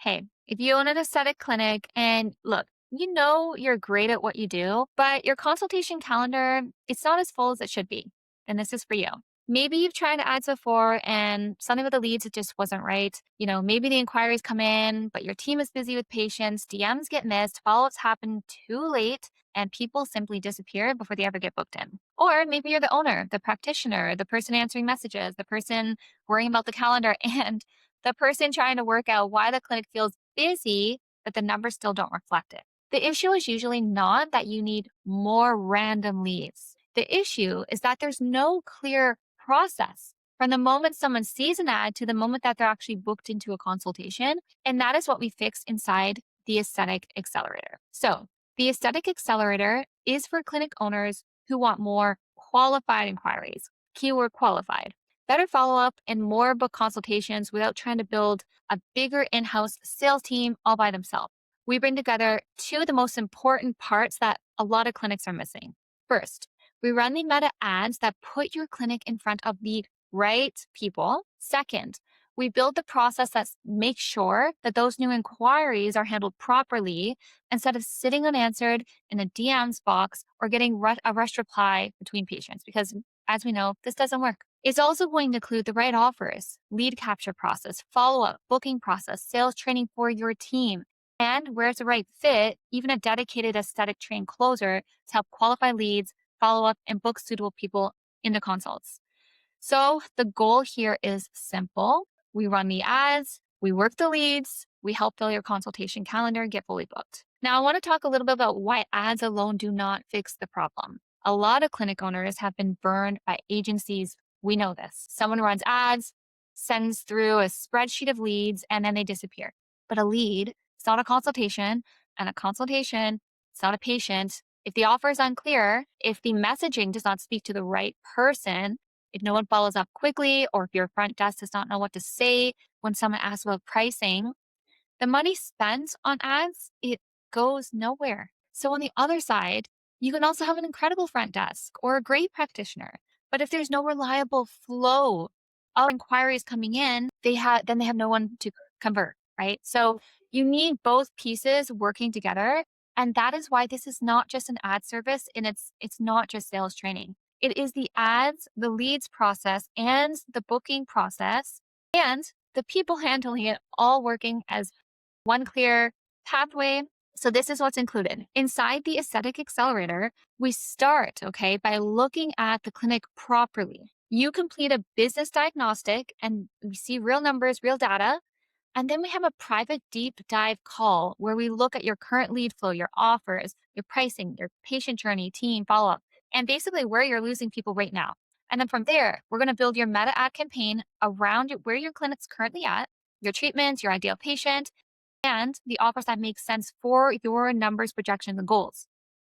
Hey, if you own an aesthetic clinic and look, you know you're great at what you do, but your consultation calendar, it's not as full as it should be. And this is for you. Maybe you've tried ads before and something with the leads, it just wasn't right. Maybe the inquiries come in, but your team is busy with patients, DMs get missed, follow-ups happen too late, and people simply disappear before they ever get booked in. Or maybe you're the owner, the practitioner, the person answering messages, the person worrying about the calendar, and the person trying to work out why the clinic feels busy, but the numbers still don't reflect it. The issue is usually not that you need more random leads. The issue is that there's no clear process from the moment someone sees an ad to the moment that they're actually booked into a consultation. And that is what we fix inside the Aesthetic Accelerator. So, the Aesthetic Accelerator is for clinic owners who want more qualified inquiries, keyword qualified, better follow up, and more book consultations without trying to build a bigger in house sales team all by themselves. We bring together two of the most important parts that a lot of clinics are missing. First, we run the meta ads that put your clinic in front of the right people. Second, we build the process that makes sure that those new inquiries are handled properly instead of sitting unanswered in a DMs box or getting a rushed reply between patients, because as we know, this doesn't work. It's also going to include the right offers, lead capture process, follow up, booking process, sales training for your team, and where it's the right fit, even a dedicated aesthetic trained closer to help qualify leads, follow up, and book suitable people into consults. So the goal here is simple. We run the ads, we work the leads, we help fill your consultation calendar and get fully booked. Now, I want to talk a little bit about why ads alone do not fix the problem. A lot of clinic owners have been burned by agencies. We know this. Someone runs ads, sends through a spreadsheet of leads, and then they disappear. But a lead, it's not a consultation, and a consultation, it's not a patient. If the offer is unclear, if the messaging does not speak to the right person, if no one follows up quickly, or if your front desk does not know what to say when someone asks about pricing, the money spent on ads, it goes nowhere. So on the other side, you can also have an incredible front desk or a great practitioner. But if there's no reliable flow of inquiries coming in, then they have no one to convert, right? So you need both pieces working together. And that is why this is not just an ad service and it's not just sales training. It is the ads, the leads process, and the booking process, and the people handling it all working as one clear pathway. So this is what's included. Inside the Aesthetic Accelerator, we start, okay, by looking at the clinic properly. You complete a business diagnostic and we see real numbers, real data. And then we have a private deep dive call where we look at your current lead flow, your offers, your pricing, your patient journey, team follow up, and basically where you're losing people right now. And then from there, we're going to build your meta ad campaign around where your clinic's currently at, your treatments, your ideal patient, and the offers that make sense for your numbers, projections, and goals.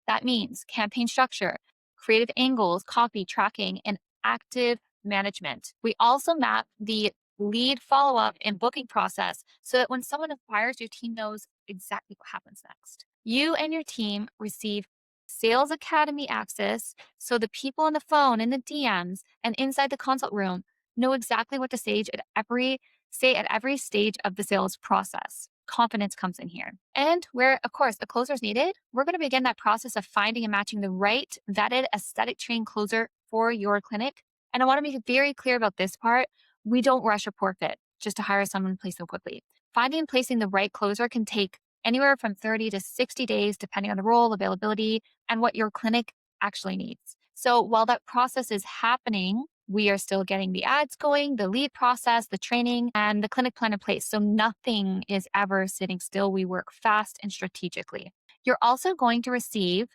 That means campaign structure, creative angles, copy, tracking, and active management. We also map the lead follow up and booking process so that when someone inquires, your team knows exactly what happens next. You and your team receive Sales Academy access so the people on the phone, in the DMs, and inside the consult room know exactly what to say at every stage of the sales process. Confidence comes in here. And where, of course, a closer is needed, we're going to begin that process of finding and matching the right vetted aesthetic trained closer for your clinic. And I want to make it very clear about this part. We don't rush a poor fit just to hire someone and place them quickly. Finding and placing the right closer can take anywhere from 30 to 60 days, depending on the role, availability, and what your clinic actually needs. So while that process is happening, we are still getting the ads going, the lead process, the training, and the clinic plan in place. So nothing is ever sitting still. We work fast and strategically. You're also going to receive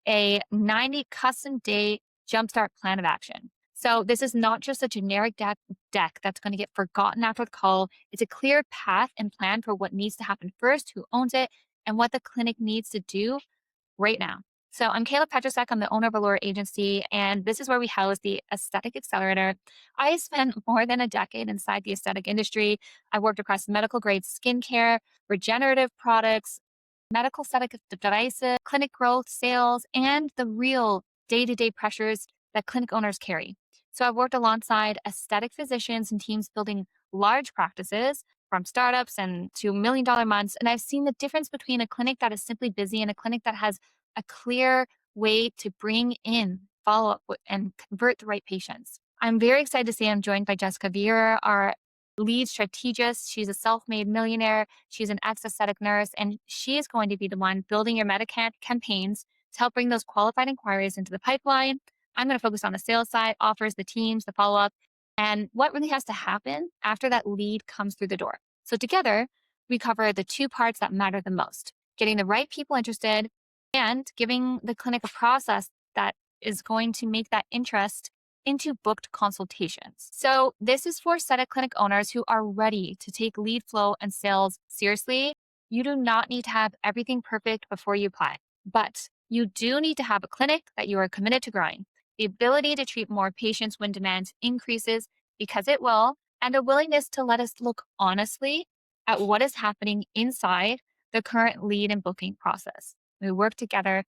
a 90 custom day jumpstart plan of action. So this is not just a generic deck that's going to get forgotten after the call. It's a clear path and plan for what needs to happen first, who owns it, and what the clinic needs to do right now. So I'm Kayla Petrosek. I'm the owner of Allure Agency, and this is where we house the Aesthetic Accelerator. I spent more than a decade inside the aesthetic industry. I worked across medical grade skincare, regenerative products, medical aesthetic devices, clinic growth, sales, and the real day-to-day pressures that clinic owners carry. So I've worked alongside aesthetic physicians and teams building large practices, from startups and to $1 million months. And I've seen the difference between a clinic that is simply busy and a clinic that has a clear way to bring in follow up and convert the right patients. I'm very excited to say I'm joined by Jessica Vieira, our lead strategist. She's a self made millionaire. She's an ex aesthetic nurse, and she is going to be the one building your meta campaigns to help bring those qualified inquiries into the pipeline. I'm going to focus on the sales side, offers, the teams, the follow up, and what really has to happen after that lead comes through the door. So, together, we cover the two parts that matter the most: getting the right people interested and giving the clinic a process that is going to make that interest into booked consultations. So, this is for aesthetic clinic owners who are ready to take lead flow and sales seriously. You do not need to have everything perfect before you apply, but you do need to have a clinic that you are committed to growing, the ability to treat more patients when demand increases, because it will, and a willingness to let us look honestly at what is happening inside the current lead and booking process. We work together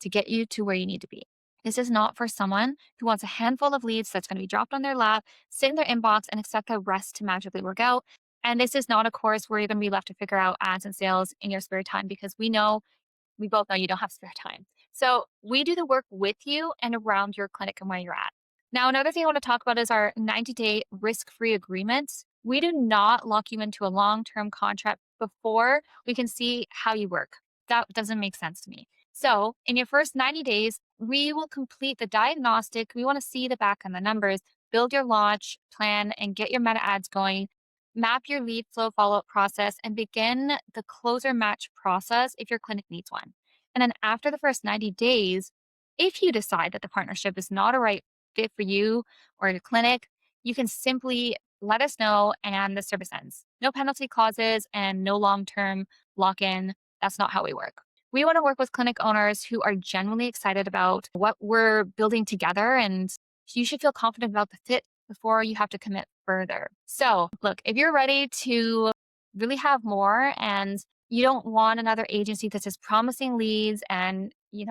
to get you to where you need to be. This is not for someone who wants a handful of leads that's going to be dropped on their lap, sit in their inbox, and expect the rest to magically work out. And this is not a course where you're going to be left to figure out ads and sales in your spare time, because we both know you don't have spare time. So we do the work with you and around your clinic and where you're at. Now, another thing I want to talk about is our 90-day risk-free agreements. We do not lock you into a long-term contract before we can see how you work. That doesn't make sense to me. So in your first 90 days, we will complete the diagnostic. We want to see the back and the numbers, build your launch plan and get your meta ads going, map your lead flow follow-up process, and begin the closer match process if your clinic needs one. And then after the first 90 days, if you decide that the partnership is not a right fit for you or your clinic, you can simply let us know and the service ends. No penalty clauses and no long-term lock-in. That's not how we work. We want to work with clinic owners who are genuinely excited about what we're building together, and you should feel confident about the fit before you have to commit further. So, look, if you're ready to really have more and you don't want another agency that's just promising leads, and you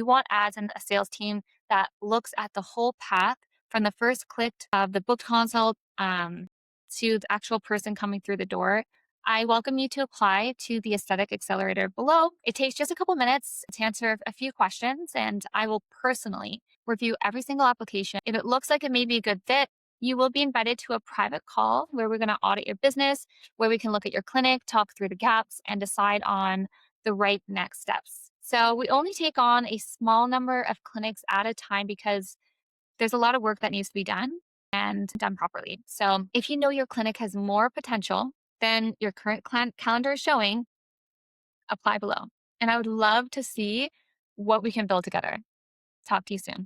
want ads and a sales team that looks at the whole path from the first click of the booked consult to the actual person coming through the door, I welcome you to apply to the Aesthetic Accelerator below. It takes just a couple minutes to answer a few questions, and I will personally review every single application. If it looks like it may be a good fit, you will be invited to a private call where we're going to audit your business, where we can look at your clinic, talk through the gaps, and decide on the right next steps. So we only take on a small number of clinics at a time because there's a lot of work that needs to be done and done properly. So if you know your clinic has more potential than your current calendar is showing, apply below. And I would love to see what we can build together. Talk to you soon.